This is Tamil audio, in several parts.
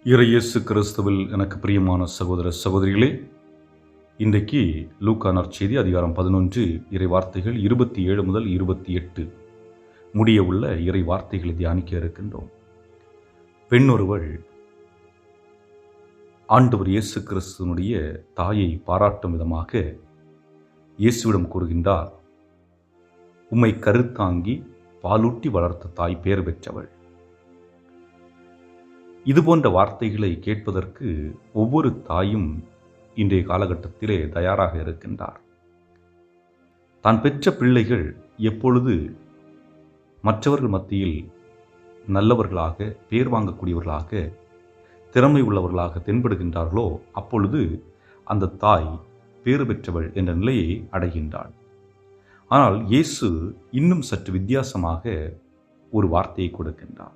இறையேசு கிறிஸ்துவில் எனக்கு பிரியமான சகோதர சகோதரிகளே, இன்றைக்கு லூக்கா நற்செய்தி அதிகாரம் 11 இறை வார்த்தைகள் 27 முதல் 28 முடிய உள்ள இறை வார்த்தைகளை தியானிக்க இருக்கின்றோம். பெண்ணொருவள் ஆண்டவர் இயேசு கிறிஸ்துவனுடைய தாயை பாராட்டும் விதமாக இயேசுவிடம் கூறுகின்றார், உம்மை கருத்தாங்கி பாலூட்டி வளர்த்த தாய் பேர் பெற்றவள். இதுபோன்ற வார்த்தைகளை கேட்பதற்கு ஒவ்வொரு தாயும் இன்றைய காலகட்டத்திலே தயாராக இருக்கின்றார். தான் பெற்ற பிள்ளைகள் எப்பொழுது மற்றவர்கள் மத்தியில் நல்லவர்களாக, பேர் வாங்கக்கூடியவர்களாக, திறமை உள்ளவர்களாக தென்படுகின்றார்களோ அப்பொழுது அந்த தாய் பேறு பெற்றவள் என்ற நிலையை அடைகின்றாள். ஆனால் இயேசு இன்னும் சற்று வித்தியாசமாக ஒரு வார்த்தையை கொடுக்கின்றார்.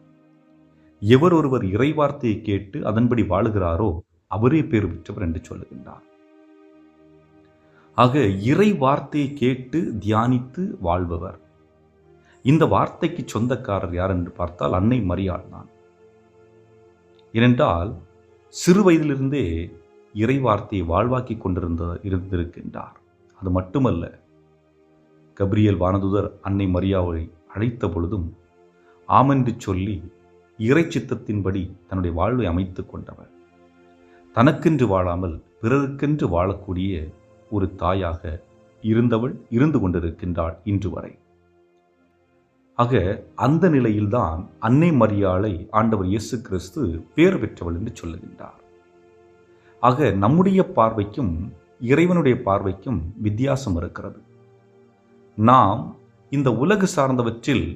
எவர் ஒருவர் இறை வார்த்தையை கேட்டு அதன்படி வாழுகிறாரோ அவரே பேறு பெற்றவர் என்று சொல்லுகின்றார். ஆக இறை வார்த்தையை கேட்டு தியானித்து வாழ்பவர். இந்த வார்த்தைக்கு சொந்தக்காரர் யார் என்று பார்த்தால் அன்னை மரியாள் தான். ஏனென்றால் சிறு வயதிலிருந்தே இறை வார்த்தையை வாழ்வாக்கி இருந்திருக்கின்றார். அது மட்டுமல்ல, கபிரியேல் வானதூதர் அன்னை மரியாவை அழைத்த பொழுதும் ஆமென்று சொல்லி இறை சித்தத்தின்படி தன்னுடைய வாழ்வை அமைத்துக் கொண்டவர். தனக்கென்று வாழாமல் பிறருக்கென்று வாழக்கூடிய ஒரு தாயாக இருந்தவள், இருந்து கொண்டிருக்கின்றாள் இன்று வரை. ஆக அந்த நிலையில்தான் அன்னை மரியாளை ஆண்டவர் இயேசு கிறிஸ்து பேறு பெற்றவள் என்று சொல்லுகின்றார். ஆக நம்முடைய பார்வைக்கும் இறைவனுடைய பார்வைக்கும் வித்தியாசம் இருக்கிறது. நாம் இந்த உலகு சார்ந்தவற்றில்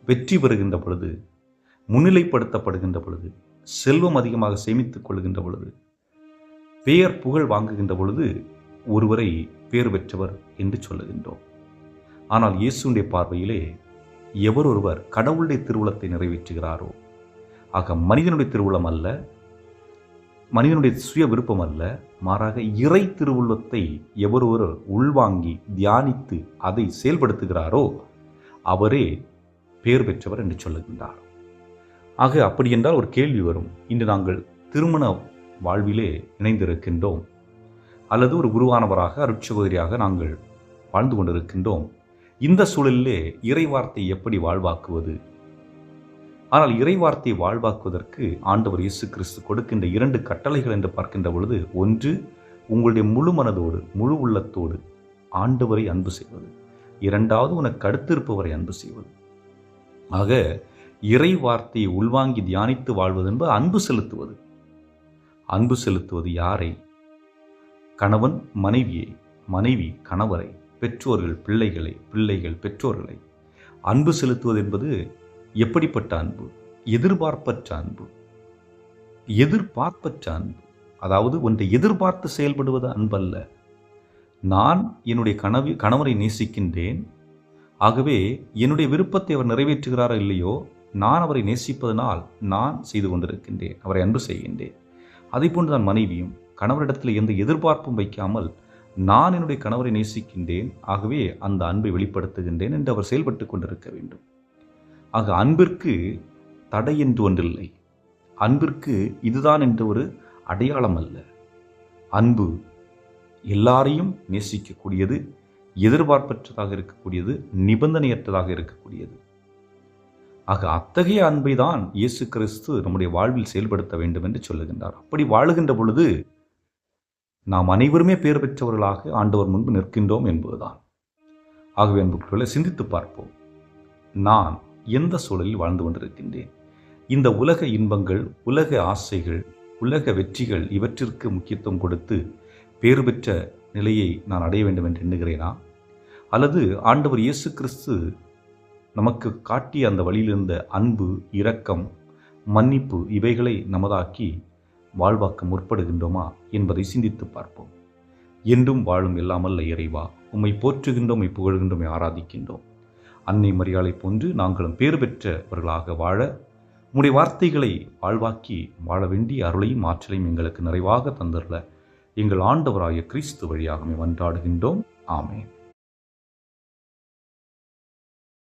வெற்றி பெறுகின்ற பொழுது, முன்னிலைப்படுத்தப்படுகின்ற பொழுது, செல்வம் அதிகமாக சேமித்துக் கொள்கின்ற பொழுது, பெயர் புகழ் வாங்குகின்ற பொழுது ஒருவரை பேறு பெற்றவர் என்று சொல்லுகின்றோம். ஆனால் இயேசுடைய பார்வையிலே எவர் ஒருவர் கடவுளுடைய திருவுளத்தை நிறைவேற்றுகிறாரோ, ஆக மனிதனுடைய திருவுளம் அல்ல, மனிதனுடைய சுய விருப்பம் அல்ல, மாறாக இறை திருவுள்ளத்தை எவர் ஒருவர் உள்வாங்கி தியானித்து அதை செயல்படுத்துகிறாரோ அவரே பேறு பெற்றவர் என்று சொல்லுகின்றார். ஆக அப்படி என்றால் ஒரு கேள்வி வரும், இன்று நாங்கள் திருமண வாழ்விலே இணைந்திருக்கின்றோம், அல்லது ஒரு குருவானவராக அருட்சகோதரியாக நாங்கள் வாழ்ந்து கொண்டிருக்கின்றோம். இந்த சூழலிலே இறை வார்த்தை எப்படி வாழ்வாக்குவது? ஆனால் இறை வார்த்தையை வாழ்வாக்குவதற்கு ஆண்டவர் இயேசு கிறிஸ்து கொடுக்கின்ற 2 கட்டளைகள் என்று பார்க்கின்ற பொழுது, ஒன்று உங்களுடைய முழு மனதோடு முழு உள்ளத்தோடு ஆண்டவரை அன்பு செய்வது, இரண்டாவது உனக்கு அடுத்திருப்பவரை அன்பு செய்வது. ஆக இறை வார்த்தையை உள்வாங்கி தியானித்து வாழ்வது என்பது அன்பு செலுத்துவது. அன்பு செலுத்துவது யாரை? கணவன் மனைவியை, மனைவி கணவரை, பெற்றோர்கள் பிள்ளைகளை, பிள்ளைகள் பெற்றோர்களை. அன்பு செலுத்துவது என்பது எப்படிப்பட்ட அன்பு? எதிர்பார்ப்பற்ற அன்பு. எதிர்பார்ப்பற்ற அன்பு, அதாவது ஒன்றை எதிர்பார்த்து செயல்படுவது அன்பல்ல. நான் என்னுடைய கணவரை நேசிக்கின்றேன், ஆகவே என்னுடைய விருப்பத்தை அவர் நிறைவேற்றுகிறாரோ இல்லையோ, நான் அவரை நேசிப்பதனால் நான் செய்து கொண்டிருக்கின்றேன், அவரை அன்பு செய்கின்றேன். அதை போன்று நான் மனைவியும் கணவரிடத்தில் எந்த எதிர்பார்ப்பும் வைக்காமல் நான் என்னுடைய கணவரை நேசிக்கின்றேன், ஆகவே அந்த அன்பை வெளிப்படுத்துகின்றேன் என்று அவர் செயல்பட்டு கொண்டிருக்க வேண்டும். ஆக அன்பிற்கு தடை என்று ஒன்றில்லை. அன்பிற்கு இதுதான் என்ற ஒரு அடையாளம் அல்ல. அன்பு எல்லாரையும் நேசிக்கக்கூடியது, எதிர்பார்ப்பற்றதாக இருக்கக்கூடியது, நிபந்தனையற்றதாக இருக்கக்கூடியது. ஆக அத்தகைய அன்பை தான் இயேசு கிறிஸ்து நம்முடைய வாழ்வில் செயல்படுத்த வேண்டும் என்று சொல்லுகின்றார். அப்படி வாழுகின்ற பொழுது நாம் அனைவருமே பேர் பெற்றவர்களாக ஆண்டவர் முன்பு நிற்கின்றோம் என்பதுதான். ஆகவே அன்புக்குள்ளே சிந்தித்து பார்ப்போம், நான் எந்த சூழலில் வாழ்ந்து கொண்டிருக்கின்றேன்? இந்த உலக இன்பங்கள், உலக ஆசைகள், உலக வெற்றிகள் இவற்றிற்கு முக்கியத்துவம் கொடுத்து பேறு பெற்ற நிலையை நான் அடைய வேண்டும் என்று எண்ணுகிறேனா? அல்லது ஆண்டவர் இயேசு கிறிஸ்து நமக்கு காட்டிய அந்த வழியிலிருந்த அன்பு, இரக்கம், மன்னிப்பு இவைகளை நமதாக்கி வாழ்வாக்க முற்படுகின்றோமா என்பதை சிந்தித்து பார்ப்போம். என்றும் வாழும் எல்லாமல்ல இறைவா, உம்மை போற்றுகின்றோம், உம்மை புகழ்கின்றோம், ஆராதிக்கின்றோம். அன்னை மரியாளை போன்று நாங்களும் பேறு பெற்றவர்களாக வாழ உம்முடைய வார்த்தைகளை வாழ்வாக்கி வாழ வேண்டிய அருளையும் ஆற்றலையும் எங்களுக்கு நிறைவாக தந்தருள எங்கள் ஆண்டவராகிய கிறிஸ்து வழியாக மன்றாடுகின்றோம். ஆமென்.